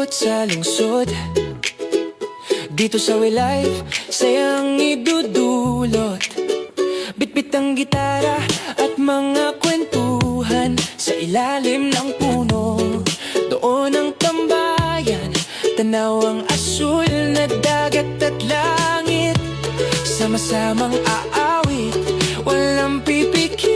ikot sa lungsod. Dito sa We Life, sayang idudulot. Bitbit ang gitara at mga kwentuhan sa ilalim ng puno. Doon ang tambayan, tanaw ang asul na dagat at langit. Sama-samang aawit, walang pipikit.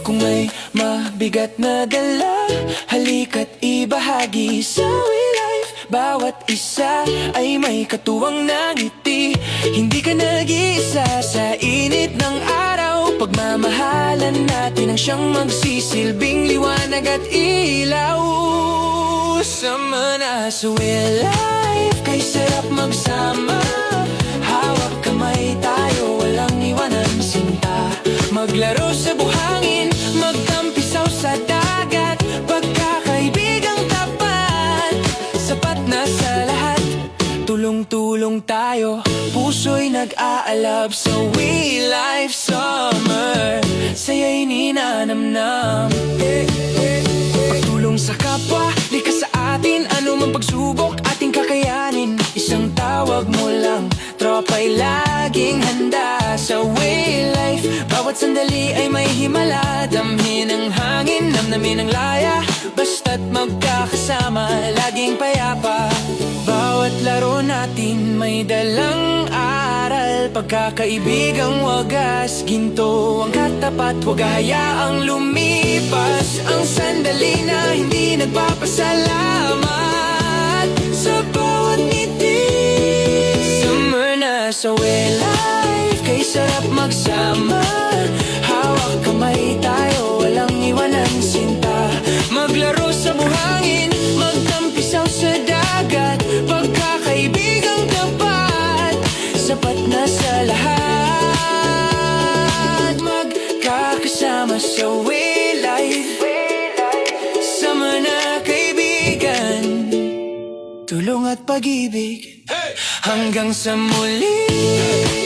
Kung may mabigat na dala, halika't ibahagi sa We Life. Bawat isa ay may katuwang na ngiti. Hindi ka nag-iisa sa init ng araw. Pagmamahalan natin ang siyang magsisilbing liwanag at ilaw. Sama na sa We Life, kay sarap magsama. Hawak kamay tayo, walang iwanan sinta. Maglaro sa buhangin, magtampisaw sa dagat. Pagkakaibigang tapat, sapat na sa lahat. Tulong-tulong tayo, puso'y nag-aalab sa We Life Summer. Saya'y ninanamnam. Pagtulong sa kapwa, likas sa atin. Ano man pagsubok, ating kakayanin. Isang tawag mo lang, tropa'y laging handa sa We Life. Bawat sandali ay may himala. Damhin ang hangin, namnamin ang laya. Basta't magkakasama, laging payapa. Bawat laro natin may dalang aral. Pagkakaibigang wagas, ginto ang katapat. Huwag hayaang lumipas ang sandali na hindi nagpapasalamat sa bawat ngiti. Summer na sa We Life, kay sarap magsama. Hawak kamay tayo, walang iwanan sinta. Maglaro sa buhangin, magtampisaw sa dagat. Pagkakaibigang tapat, sapat na sa lahat. Magkakasama sa We Life. Sama na kaibigan, tulong at pag-ibig, hanggang sa muli.